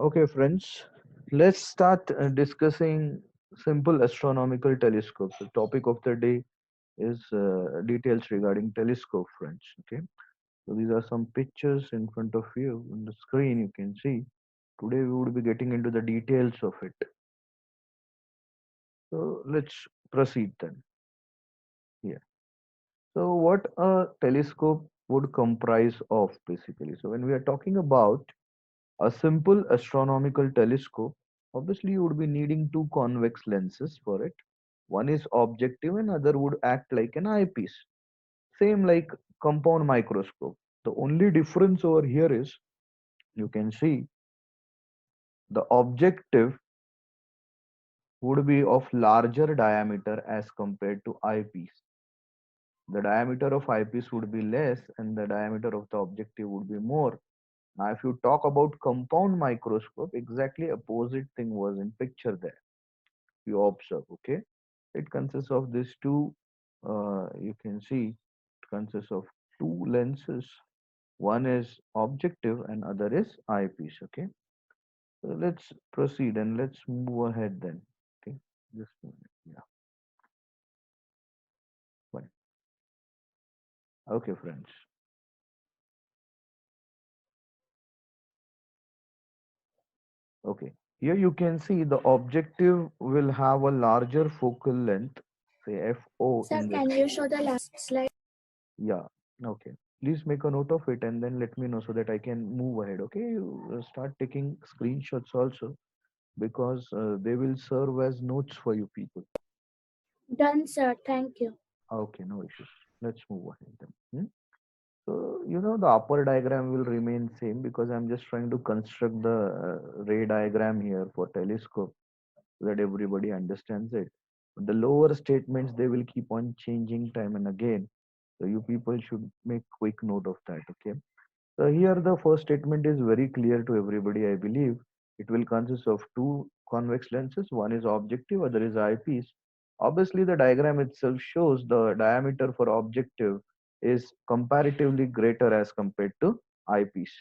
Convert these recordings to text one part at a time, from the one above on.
Okay, friends, let's start discussing simple astronomical telescopes. The topic of the day is details regarding telescope, friends. Okay, so these are some pictures in front of you on the screen. You can see. Today we would be getting into the details of it. So let's proceed then. Yeah. So what a telescope would comprise of basically. So when we are talking about a simple astronomical telescope, obviously you would be needing two convex lenses for it. One is objective and other would act like an eyepiece. Same like compound microscope. The only difference over here is you can see the objective would be of larger diameter as compared to eyepiece. The diameter of eyepiece would be less and the diameter of the objective would be more. Now, if you talk about compound microscope, exactly opposite thing was in picture there. You observe, okay? It consists of these two, you can see, it consists of two lenses. One is objective and other is eyepiece, okay? So let's proceed and let's move ahead then, okay? Just a minute, yeah, fine. Okay, friends. Okay, here you can see the objective will have a larger focal length, say FO Sir, in this. can you show the last slide? Yeah, okay. Please make a note of it and then let me know so that I can move ahead. Okay, you start taking screenshots also because they will serve as notes for you people. Done, sir. Thank you. Okay, no issues. Let's move ahead then. So, the upper diagram will remain same because I'm just trying to construct the ray diagram here for telescope so that everybody understands it. The lower statements, they will keep on changing time and again. So you people should make quick note of that, okay? So here the first statement is very clear to everybody, I believe. It will consist of two convex lenses. One is objective, other is eyepiece. Obviously, the diagram itself shows the diameter for objective is comparatively greater as compared to eyepiece.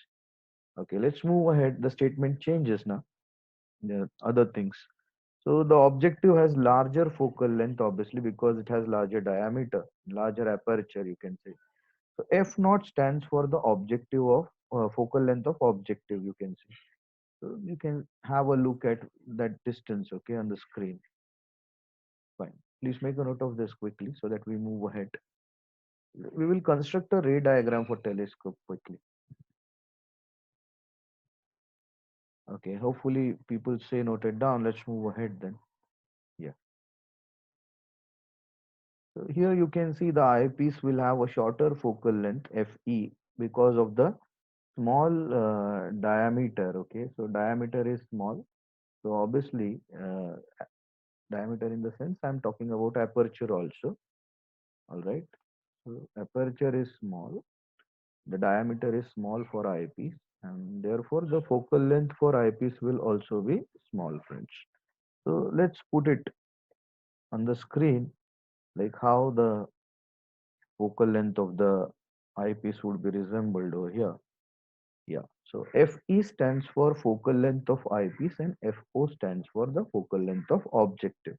Okay, let's move ahead. The statement changes now. The other things. So the objective has larger focal length, obviously, because it has larger diameter, larger aperture, you can say. So F naught stands for the objective of focal length of objective, you can see. So you can have a look at that distance, okay, on the screen. Fine. Please make a note of this quickly so that we move ahead. We will construct a ray diagram for telescope quickly. Okay, hopefully people say noted down. Let's move ahead then. Yeah. So here you can see the eyepiece will have a shorter focal length, FE, because of the small diameter. Okay, so diameter is small. So obviously, diameter in the sense I'm talking about aperture also. All right. So aperture is small. The diameter is small for eyepiece, and therefore the focal length for eyepiece will also be small, friends. So let's put it on the screen like how the focal length of the eyepiece would be resembled over here. Yeah. So FE stands for focal length of eyepiece and FO stands for the focal length of objective.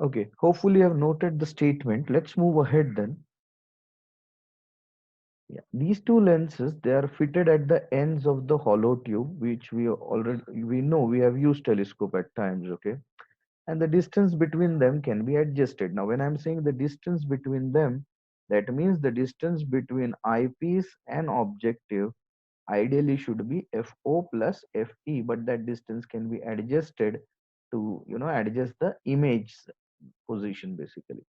Okay, hopefully I've noted the statement. Let's move ahead then. Yeah, these two lenses they are fitted at the ends of the hollow tube, which we know we have used telescope at times. Okay, and the distance between them can be adjusted. Now, when I'm saying the distance between them, that means the distance between eyepiece and objective ideally should be FO plus FE, but that distance can be adjusted to adjust the image position basically.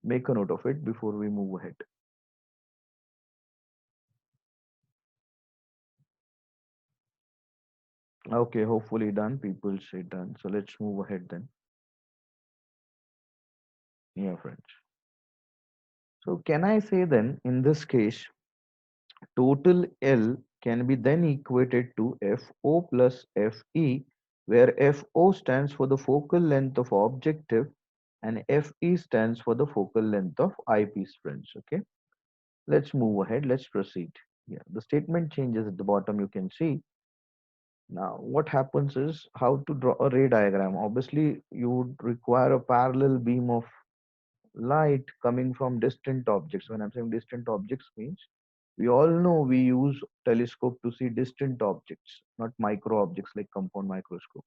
Make a note of it before we move ahead. Okay, hopefully done. People say done. So let's move ahead then. Yeah, friends. So can I say then in this case, total L can be then equated to FO plus FE, where FO stands for the focal length of objective and FE stands for the focal length of eyepiece, friends. Okay, let's move ahead. Let's proceed. Yeah, the statement changes at the bottom, you can see. Now, what happens is how to draw a ray diagram. Obviously, you would require a parallel beam of light coming from distant objects. When I'm saying distant objects means we all know we use telescope to see distant objects, not micro objects like compound microscope.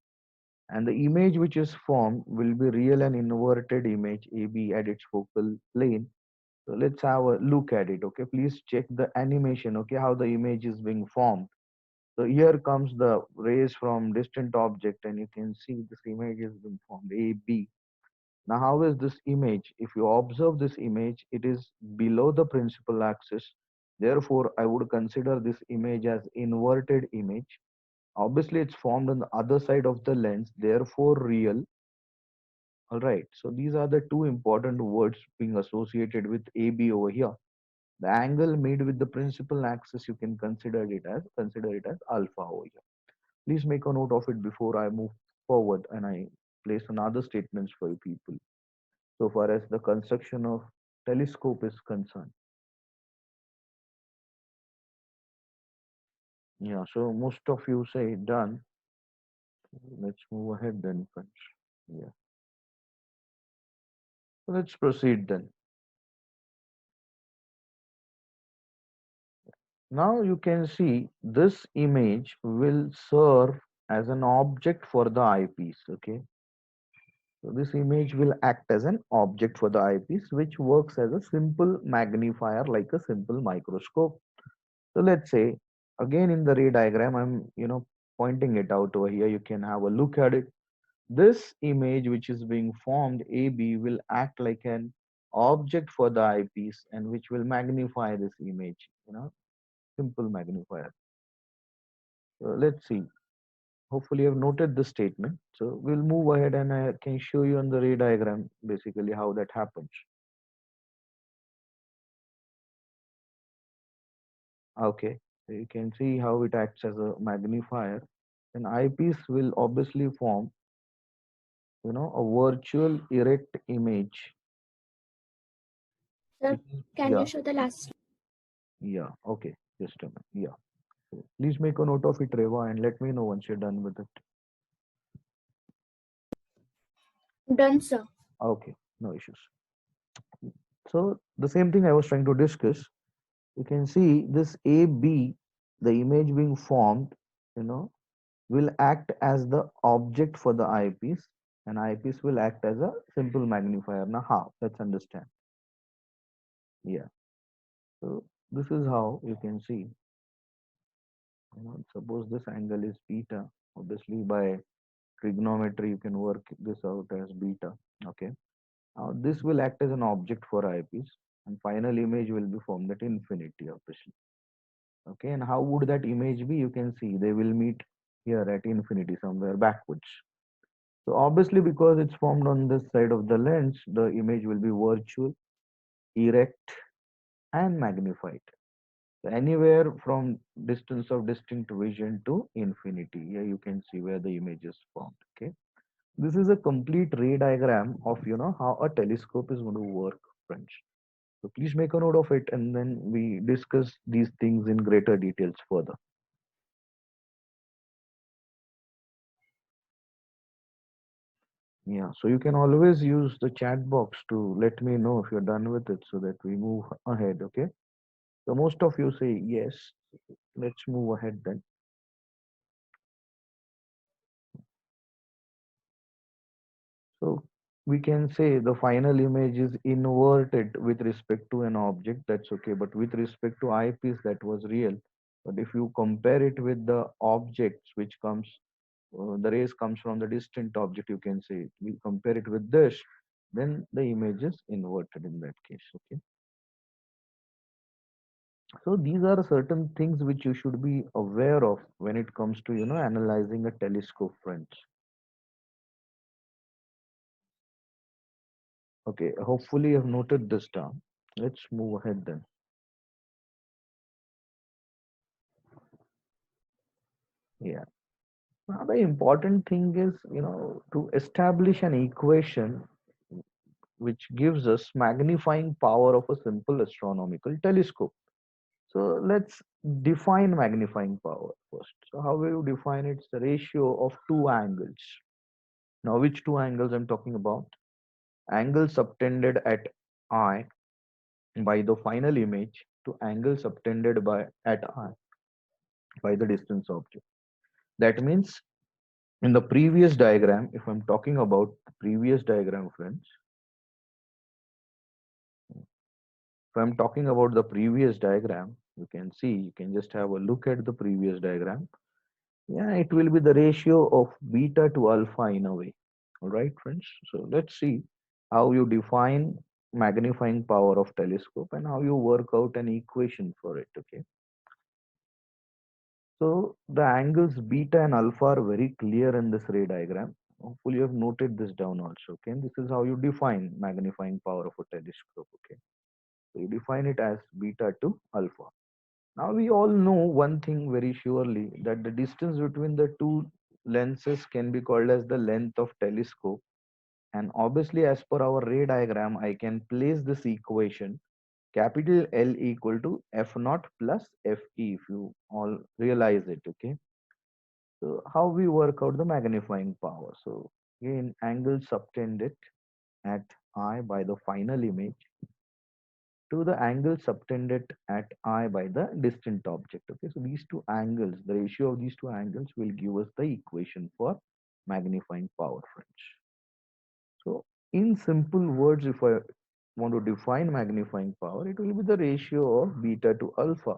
And the image which is formed will be real and inverted image AB at its focal plane. So let's have a look at it. Okay, please check the animation. Okay, how the image is being formed. So here comes the rays from distant object, and you can see this image is being formed AB. Now, how is this image? If you observe this image, it is below the principal axis. Therefore, I would consider this image as inverted image. Obviously, it's formed on the other side of the lens, therefore real. All right. So these are the two important words being associated with AB over here. The angle made with the principal axis, you can consider it as alpha over here. Please make a note of it before I move forward and I place another statements for you people. So far as the construction of telescope is concerned. Yeah, so most of you say done. Let's move ahead then, friends. Yeah, so let's proceed then. Now you can see this image will serve as an object for the eyepiece. Okay, so this image will act as an object for the eyepiece, which works as a simple magnifier like a simple microscope. So let's say again in the ray diagram, I'm pointing it out over here. You can have a look at it. This image which is being formed, AB, will act like an object for the eyepiece and which will magnify this image, simple magnifier. So let's see. Hopefully you've noted the statement. So we'll move ahead and I can show you on the ray diagram basically how that happens. Okay, so you can see how it acts as a magnifier. An eyepiece will obviously form, a virtual erect image. Sir, Which is, can you yeah, show the last? yeah, okay, just a minute. Yeah. So please make a note of it, Reva, and let me know once you're done with it. Done, sir. Okay, no issues. So the same thing I was trying to discuss. You can see this AB, the image being formed, you know, will act as the object for the eyepiece, and eyepiece will act as a simple magnifier. Now, how? Let's understand. Yeah. So this is how you can see. Suppose this angle is beta. Obviously, by trigonometry, you can work this out as beta. Okay. Now, this will act as an object for eyepiece, and final image will be formed at infinity, obviously. Okay, and how would that image be? You can see they will meet here at infinity somewhere backwards. So obviously, because it's formed on this side of the lens, the image will be virtual, erect, and magnified. So anywhere from distance of distinct vision to infinity. Here you can see where the image is formed. Okay, this is a complete ray diagram of how a telescope is going to work, friends. So please make a note of it, and then we discuss these things in greater details further. Yeah, so you can always use the chat box to let me know if you're done with it so that we move ahead, okay? So most of you say yes. Let's move ahead then. So we can say the final image is inverted with respect to an object, that's okay, but with respect to eyepiece, that was real. But if you compare it with the objects which comes, the rays comes from the distant object, you can say, we compare it with this, then the image is inverted in that case, okay? So these are certain things which you should be aware of when it comes to analyzing a telescope, friends. Okay, hopefully you've noted this down. Let's move ahead then. Yeah. Now the important thing is to establish an equation which gives us magnifying power of a simple astronomical telescope. So let's define magnifying power first. So how will you define it? It's the ratio of two angles. Now, which two angles I'm talking about? Angle subtended at I by the final image to angle subtended at I by the distance object. That means in the previous diagram, if I'm talking about the previous diagram, friends, if I'm talking about the previous diagram, you can just have a look at the previous diagram. Yeah, it will be the ratio of beta to alpha in a way. All right, friends. So let's see how you define magnifying power of telescope and how you work out an equation for it. Okay. So the angles beta and alpha are very clear in this ray diagram. Hopefully you have noted this down also. Okay. And this is how you define magnifying power of a telescope. Okay. So you define it as beta to alpha. Now we all know one thing very surely, that the distance between the two lenses can be called as the length of telescope. And obviously, as per our ray diagram, I can place this equation capital L equal to F naught plus Fe, if you all realize it. Okay. So how we work out the magnifying power? So again, angle subtended at I by the final image to the angle subtended at I by the distant object. Okay, so these two angles, the ratio of these two angles will give us the equation for magnifying power, friends. So in simple words, if I want to define magnifying power, it will be the ratio of beta to alpha.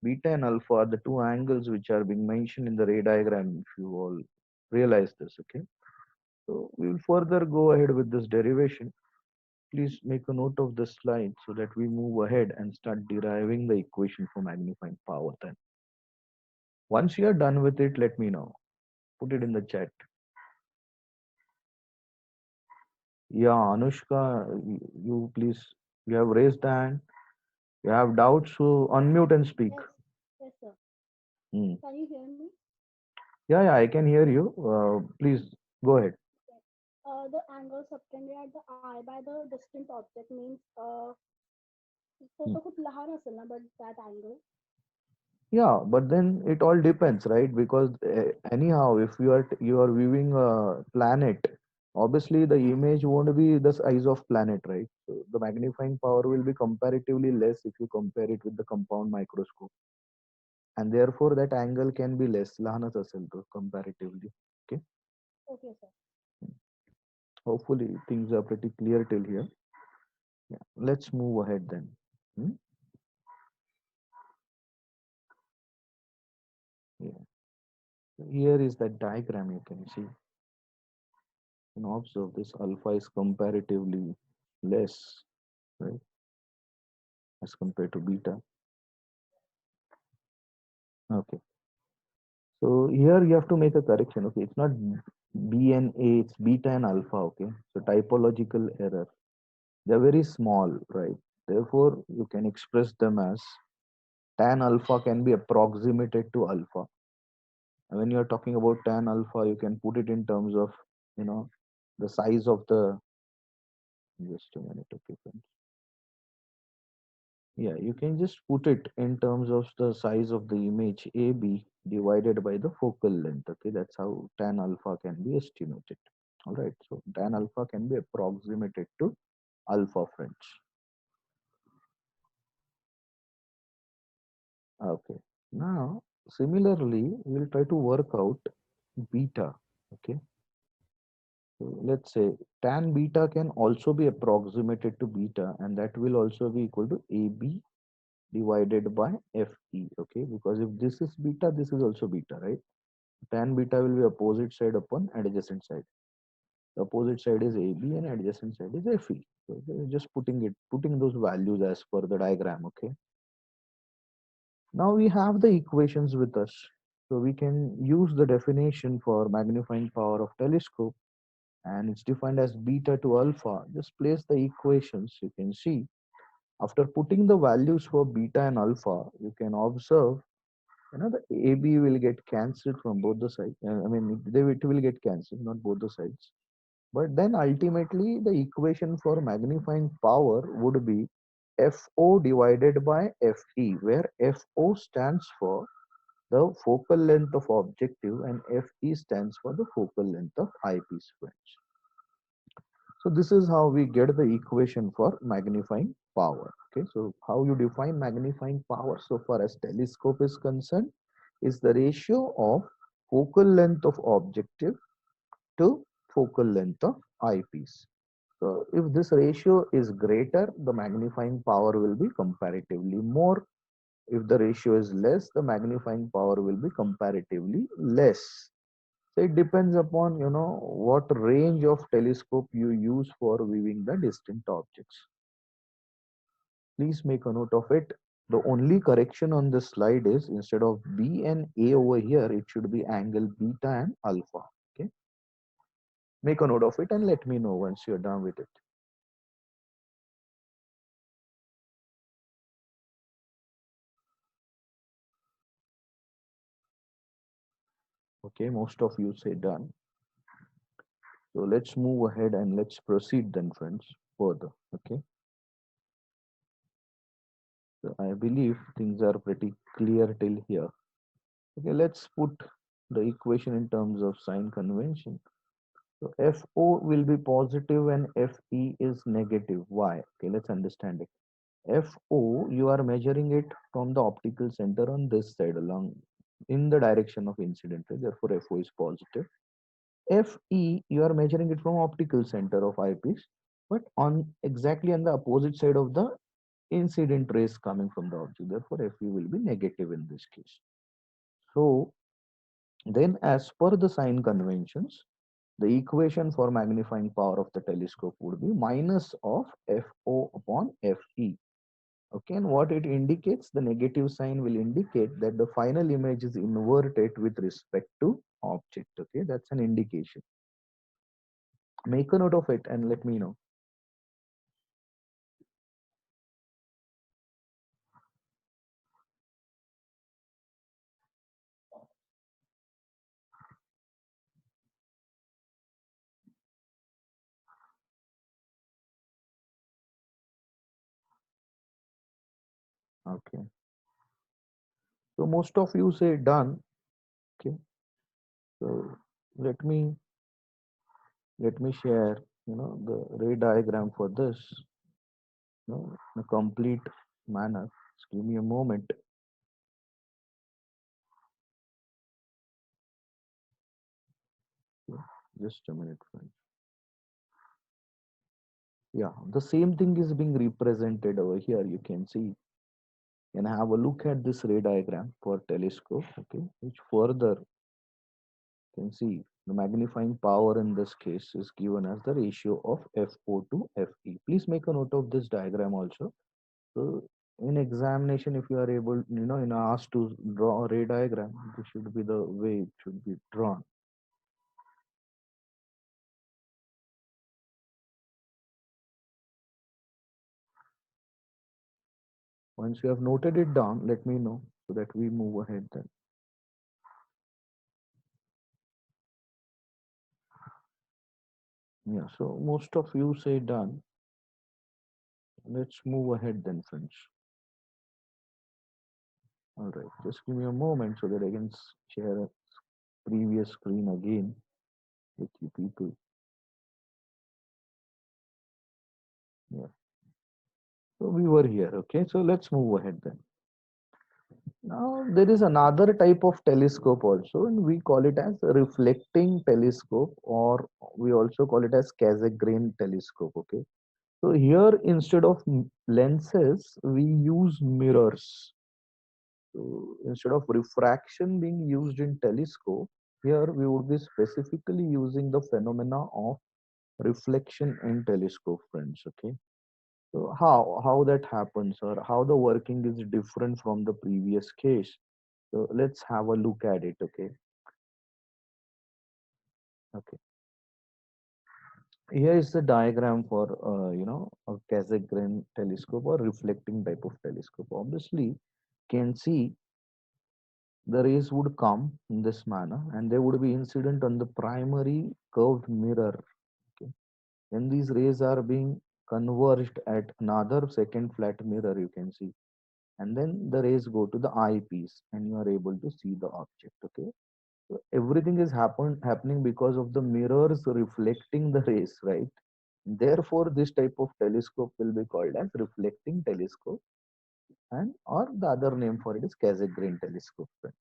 Beta and alpha are the two angles which are being mentioned in the ray diagram, if you all realize this. Okay, so we will further go ahead with this derivation. Please make a note of the slide so that we move ahead and start deriving the equation for magnifying power then. Once you are done with it, let me know. Put it in the chat. Yeah, Anushka, you please, you have raised the hand. You have doubts, so unmute and speak. Yes, yes, sir. Hmm. Can you hear me? Yeah, I can hear you. Please go ahead. Yes. The angle subtended at the eye by the distant object means Hmm. तो खूप लहान असेल ना but that angle. Yeah, but then it all depends, right? Because anyhow, if you are viewing a planet, obviously the image won't be the size of planet, right? So the magnifying power will be comparatively less if you compare it with the compound microscope, and therefore that angle can be less, लहानच असेल तो comparatively. Okay. Okay, sir. Hopefully things are pretty clear till here. Yeah. Let's move ahead then. Hmm? Yeah. Here is that diagram you can see. And observe this alpha is comparatively less, right, as compared to beta. Okay. So here you have to make a correction. Okay. It's not B and A, it's beta and alpha. Okay. So typological error. They're very small, right? Therefore, you can express them as tan alpha can be approximated to alpha. And when you're talking about tan alpha, you can put it in terms of, you know, the size of the, just a minute, okay, friends. Yeah, you can just put it in terms of the size of the image AB divided by the focal length. Okay, that's how tan alpha can be estimated. All right, so tan alpha can be approximated to alpha, friends. Okay, now similarly, we'll try to work out beta. Okay, so let's say tan beta can also be approximated to beta, and that will also be equal to AB divided by FE. Okay, because if this is beta, this is also beta, right? Tan beta will be opposite side upon adjacent side. The opposite side is AB and adjacent side is FE. So just putting those values as per the diagram. Okay. Now we have the equations with us. So we can use the definition for magnifying power of telescope, and it's defined as beta to alpha. Just place the equations. You can see after putting the values for beta and alpha, you can observe, the AB will get cancelled from both the sides. It will get cancelled, not both the sides. But then ultimately, the equation for magnifying power would be FO divided by FE, where FO stands for the focal length of objective and FE stands for the focal length of eyepiece, friends. So this is how we get the equation for magnifying power. Okay, so how you define magnifying power so far as telescope is concerned is the ratio of focal length of objective to focal length of eyepiece. So if this ratio is greater, the magnifying power will be comparatively more. If the ratio is less, the magnifying power will be comparatively less. So it depends upon what range of telescope you use for viewing the distant objects. Please make a note of it. The only correction on this slide is instead of B and A over here, it should be angle beta and alpha. Okay. Make a note of it and let me know once you're done with it. Okay, most of you say done. So let's move ahead and let's proceed then, friends, further. Okay. So I believe things are pretty clear till here. Okay, let's put the equation in terms of sign convention. So FO will be positive and FE is negative. Why? Okay, let's understand it. FO, you are measuring it from the optical center on this side along in the direction of incident ray. Therefore, FO is positive. FE, you are measuring it from optical center of eyepiece, but on exactly on the opposite side of the incident rays coming from the object. Therefore, FE will be negative in this case. So then, as per the sign conventions, the equation for magnifying power of the telescope would be minus of FO upon FE. Okay, and what it indicates, the negative sign will indicate that the final image is inverted with respect to object. Okay, that's an indication. Make a note of it and let me know. Okay, so most of you say done. Okay, so let me share the ray diagram for this in a complete manner. Just give me a moment. Just a minute, friends. Yeah, the same thing is being represented over here. You can see and have a look at this ray diagram for telescope. Okay, which further can see the magnifying power in this case is given as the ratio of FO to FE. Please make a note of this diagram also. So in examination, if you are able, in asked to draw a ray diagram, this should be the way it should be drawn. Once you have noted it down, let me know so that we move ahead then. Yeah, so most of you say done. Let's move ahead then, friends. All right, just give me a moment so that I can share a previous screen again with you people. Yeah, so we were here. Okay, so let's move ahead then. Now there is another type of telescope also, and we call it as a reflecting telescope, or we also call it as Cassegrain telescope. Okay, so here instead of lenses, we use mirrors. So instead of refraction being used in telescope, here we would be specifically using the phenomena of reflection in telescope, friends. Okay, so how that happens or how the working is different from the previous case. So let's have a look at it. Okay, okay. Here is the diagram for a Cassegrain telescope or reflecting type of telescope. Obviously, can see the rays would come in this manner and they would be incident on the primary curved mirror. Okay, when these rays are being converged at another second flat mirror, you can see, and then the rays go to the eyepiece and you are able to see the object. Okay, so everything is happening because of the mirrors reflecting the rays, right? Therefore this type of telescope will be called as reflecting telescope, and or the other name for it is Cassegrain telescope, friends.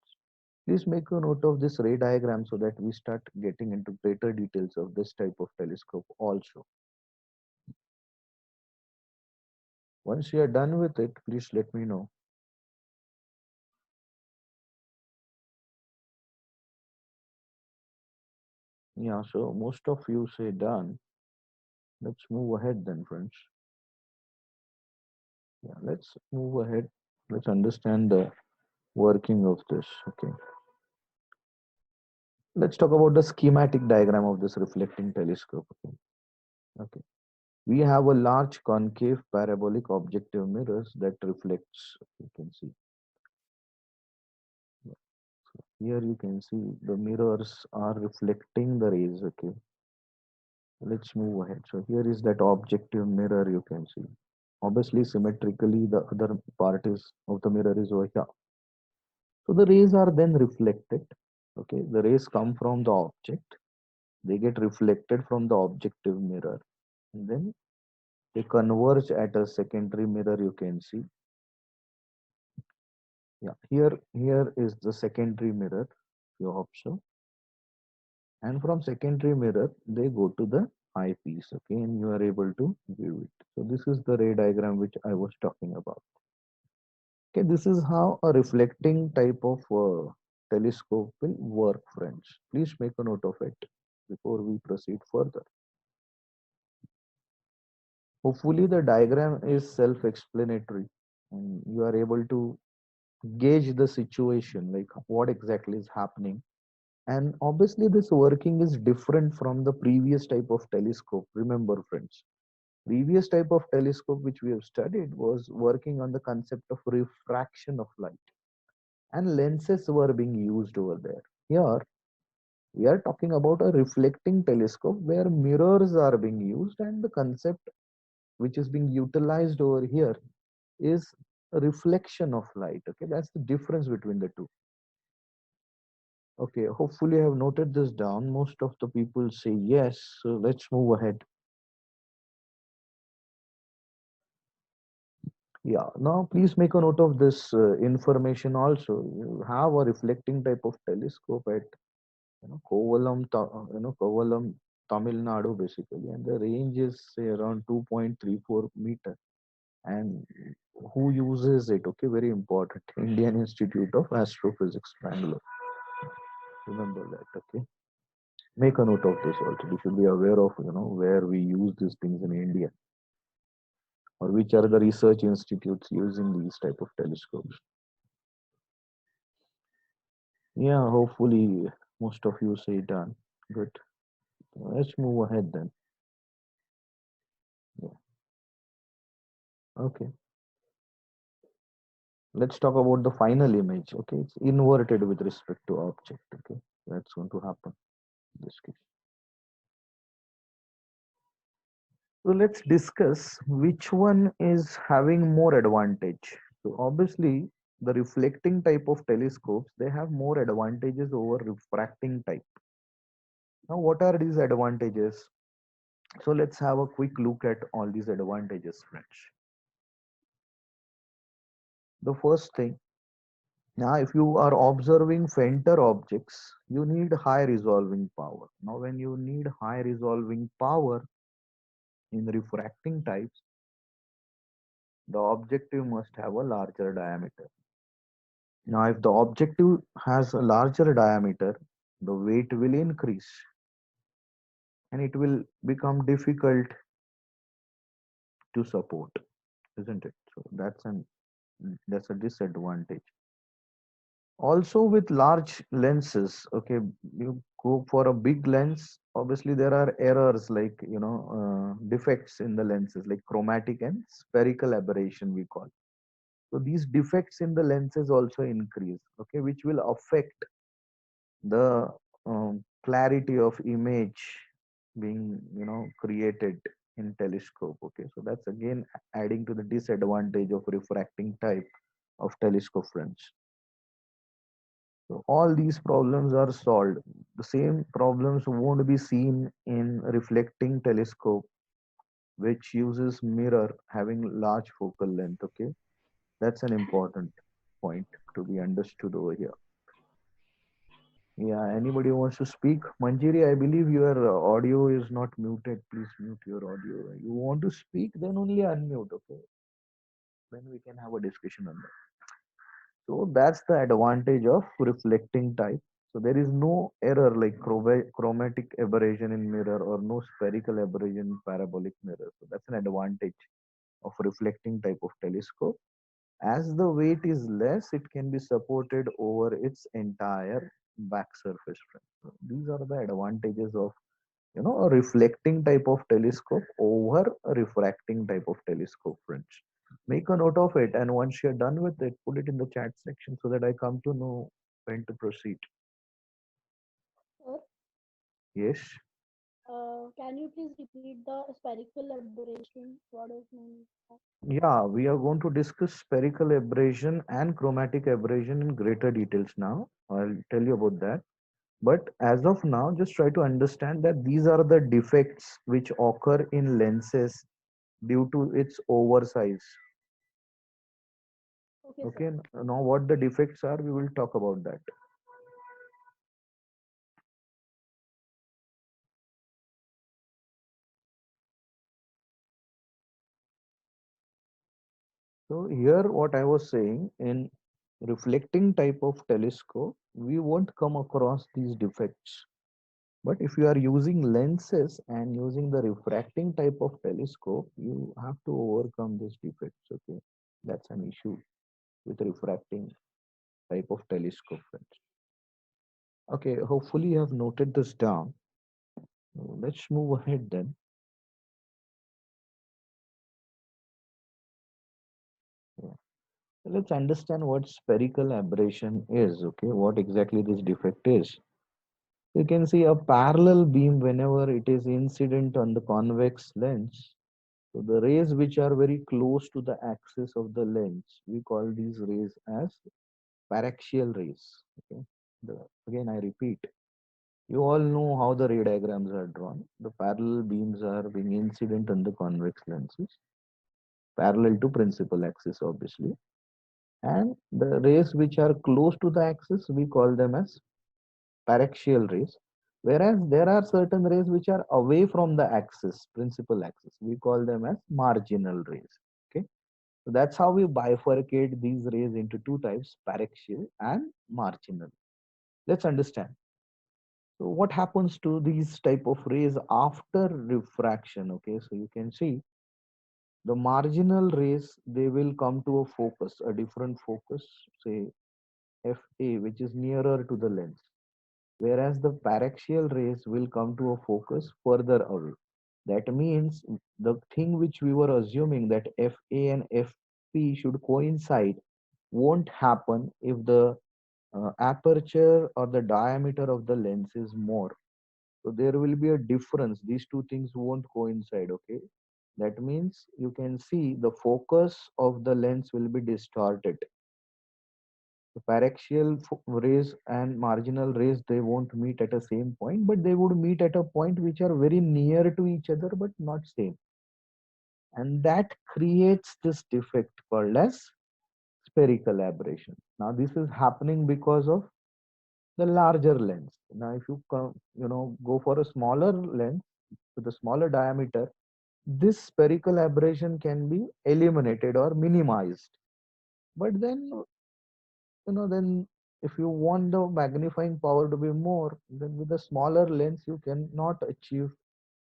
Please make a note of this ray diagram so that we start getting into greater details of this type of telescope also. Once you are done with it, please let me know. Yeah, so most of you say done. Let's move ahead then, friends. Yeah, let's move ahead. Let's understand the working of this. Okay. Let's talk about the schematic diagram of this reflecting telescope. Okay. Okay. We have a large concave parabolic objective mirrors that reflects. You can see. Yeah. So here you can see the mirrors are reflecting the rays. Okay. Let's move ahead. So here is that objective mirror you can see. Obviously, symmetrically, the other part is of the mirror is over here. So the rays are then reflected. Okay, the rays come from the object. They get reflected from the objective mirror, and then they converge at a secondary mirror. You can see. Yeah, here is the secondary mirror. You observe, and from secondary mirror they go to the eyepiece. Okay, and you are able to view it. So this is the ray diagram which I was talking about. Okay, this is how a reflecting type of telescope will work, friends. Please make a note of it before we proceed further. Hopefully, the diagram is self-explanatory and you are able to gauge the situation, like what exactly is happening. And obviously, this working is different from the previous type of telescope. Remember, friends, previous type of telescope which we have studied was working on the concept of refraction of light, and lenses were being used over there. Here, we are talking about a reflecting telescope where mirrors are being used, and the concept which is being utilized over here is a reflection of light. Okay, that's the difference between the two. Okay, hopefully I have noted this down. Most of the people say yes, so let's move ahead. Yeah, now please make a note of this information also. You have a reflecting type of telescope at Kovalam, Kovalam, Tamil Nadu basically, and the range is say around 2.34 meter. And who uses it? Okay, very important. Indian Institute of Astrophysics, Bangalore. Remember that. Okay, make a note of this also. We should be aware of where we use these things in India, or which are the research institutes using these type of telescopes. Yeah, hopefully most of you say done. Good. Let's move ahead then. Yeah. Okay. Let's talk about the final image. Okay, it's inverted with respect to object. Okay, that's going to happen in this case. So let's discuss which one is having more advantage. So obviously, the reflecting type of telescopes, they have more advantages over refracting type. Now, what are these advantages? So let's have a quick look at all these advantages, friends. The first thing, now if you are observing fainter objects, you need high resolving power. Now, when you need high resolving power in refracting types, the objective must have a larger diameter. Now, if the objective has a larger diameter, the weight will increase and it will become difficult to support, isn't it? So that's a disadvantage. Also, with large lenses, okay, you go for a big lens. Obviously, there are errors like defects in the lenses, like chromatic and spherical aberration we call. So these defects in the lenses also increase, okay, which will affect the clarity of image being created in telescope. Okay, so that's again adding to the disadvantage of refracting type of telescope, friends. So all these problems are solved. The same problems won't be seen in reflecting telescope, which uses mirror having large focal length. Okay, that's an important point to be understood over here. Yeah, anybody wants to speak? Manjiri, I believe your audio is not muted. Please mute your audio. You want to speak, then only unmute. Okay, then we can have a discussion on that. So that's the advantage of reflecting type. So there is no error like chromatic aberration in mirror or no spherical aberration in parabolic mirror. So that's an advantage of reflecting type of telescope. As the weight is less, it can be supported over its entire back surface. So these are the advantages of a reflecting type of telescope over a refracting type of telescope, friends. Make a note of it, and once you're done with it, put it in the chat section so that I come to know when to proceed. Sir, Yes. can you please repeat the spherical aberration? What does mean? Yeah, we are going to discuss spherical aberration and chromatic aberration in greater details now. I'll tell you about that. But as of now, just try to understand that these are the defects which occur in lenses due to its oversize. Okay, sir. Okay, now what the defects are, we will talk about that. So here what I was saying, in reflecting type of telescope, we won't come across these defects. But if you are using lenses and using the refracting type of telescope, you have to overcome these defects. Okay, that's an issue with refracting type of telescope, friends. Okay, hopefully you have noted this down. Let's move ahead then. Yeah. Let's understand what spherical aberration is. Okay, what exactly this defect is. You can see a parallel beam whenever it is incident on the convex lens. So the rays which are very close to the axis of the lens, we call these rays as paraxial rays. Okay. Again, I repeat, you all know how the ray diagrams are drawn. The parallel beams are being incident on the convex lenses, parallel to principal axis, obviously. And the rays which are close to the axis, we call them as paraxial rays. Whereas there are certain rays which are away from the axis, principal axis. We call them as marginal rays. Okay. So that's how we bifurcate these rays into two types, paraxial and marginal. Let's understand. So what happens to these type of rays after refraction? Okay, so you can see the marginal rays, they will come to a focus, a different focus, say FA, which is nearer to the lens. Whereas the paraxial rays will come to a focus further away. That means the thing which we were assuming that FA and FP should coincide won't happen if the aperture or the diameter of the lens is more. So there will be a difference. These two things won't coincide. Okay. That means you can see the focus of the lens will be distorted. The paraxial rays and marginal rays, they won't meet at the same point, but they would meet at a point which are very near to each other, but not same. And that creates this defect called as spherical aberration. Now this is happening because of the larger lens. Now if you go for a smaller lens with a smaller diameter, this spherical aberration can be eliminated or minimized. But then then if you want the magnifying power to be more, then with a smaller lens you cannot achieve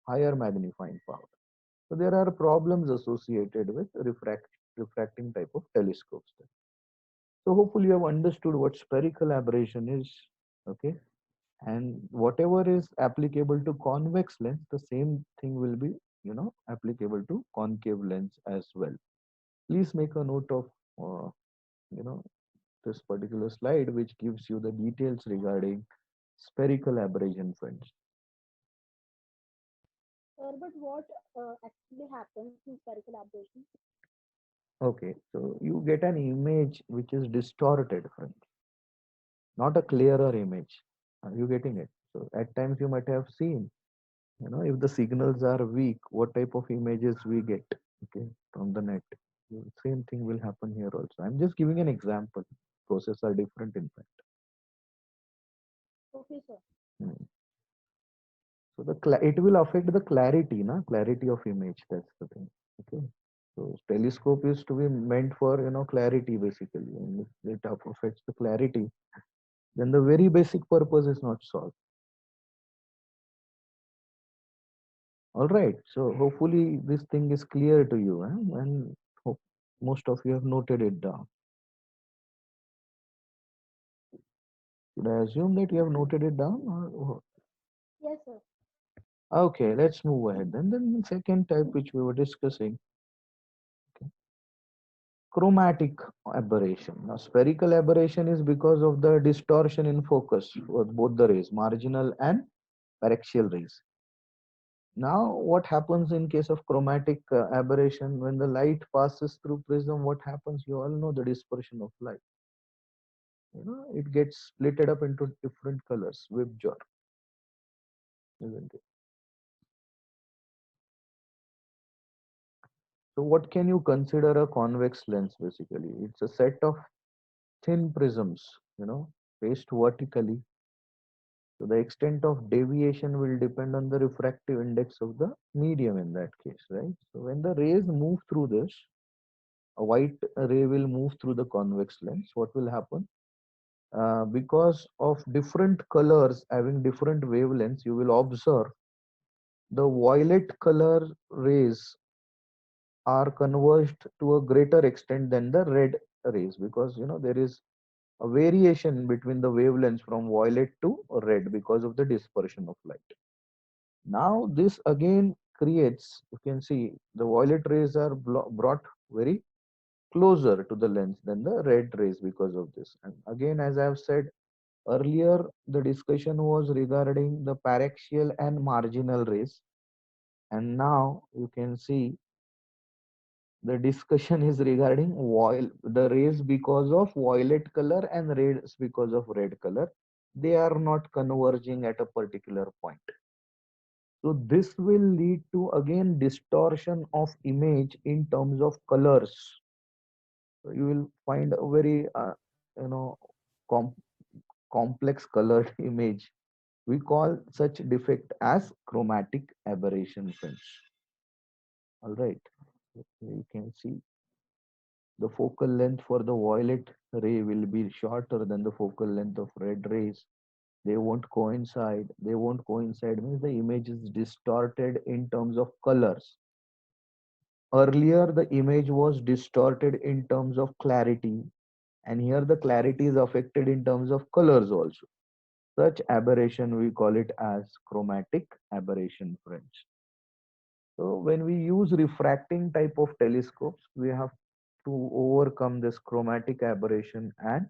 higher magnifying power. So there are problems associated with refracting type of telescopes. So hopefully you have understood what spherical aberration is. Okay, and whatever is applicable to convex lens, the same thing will be applicable to concave lens as well. Please make a note of uh, you know this particular slide, which gives you the details regarding spherical aberration, friends. But what actually happens in spherical aberration? Okay, so you get an image which is distorted, friends, not a clearer image. Are you getting it? So at times you might have seen, if the signals are weak, what type of images we get, okay, from the net. Same thing will happen here also. I'm just giving an example. Processes are different, in fact. Okay, sir. Hmm. So it will affect the clarity, na clarity of image. That's the thing. Okay. So telescope is to be meant for clarity basically, and if it affects the clarity, then the very basic purpose is not solved. All right. So hopefully this thing is clear to you, and hope most of you have noted it down. Should I assume that you have noted it down? Or? Yes, sir. Okay, let's move ahead. Then the second type which we were discussing, okay, chromatic aberration. Now, spherical aberration is because of the distortion in focus of both the rays, marginal and paraxial rays. Now, what happens in case of chromatic aberration when the light passes through prism? What happens? You all know the dispersion of light. It gets splitted up into different colors, Webber, isn't it? So, what can you consider a convex lens? Basically, it's a set of thin prisms, placed vertically. So the extent of deviation will depend on the refractive index of the medium in that case, right? So when the rays move through this, a white ray will move through the convex lens. What will happen? Because of different colors having different wavelengths, you will observe the violet color rays are converged to a greater extent than the red rays, because there is a variation between the wavelengths from violet to red because of the dispersion of light. Now this again creates, you can see the violet rays are brought very closer to the lens than the red rays because of this. And again, as I have said earlier, the discussion was regarding the paraxial and marginal rays. And now you can see the discussion is regarding the rays because of violet color and rays because of red color. They are not converging at a particular point. So this will lead to again distortion of image in terms of colors. So you will find a very you know com- complex colored image. We call such defect as chromatic aberration, friends. All right. So you can see the focal length for the violet ray will be shorter than the focal length of red rays. They won't coincide. They won't coincide means the image is distorted in terms of colors. Earlier, the image was distorted in terms of clarity, and here the clarity is affected in terms of colors also. Such aberration, we call it as chromatic aberration, friends. So, when we use refracting type of telescopes, we have to overcome this chromatic aberration and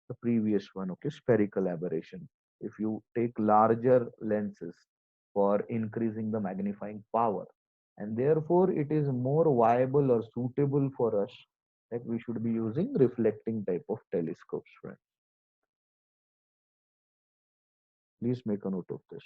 the previous one, okay, spherical aberration. If you take larger lenses for increasing the magnifying power, and therefore it is more viable or suitable for us that we should be using reflecting type of telescopes, friends. Please make a note of this.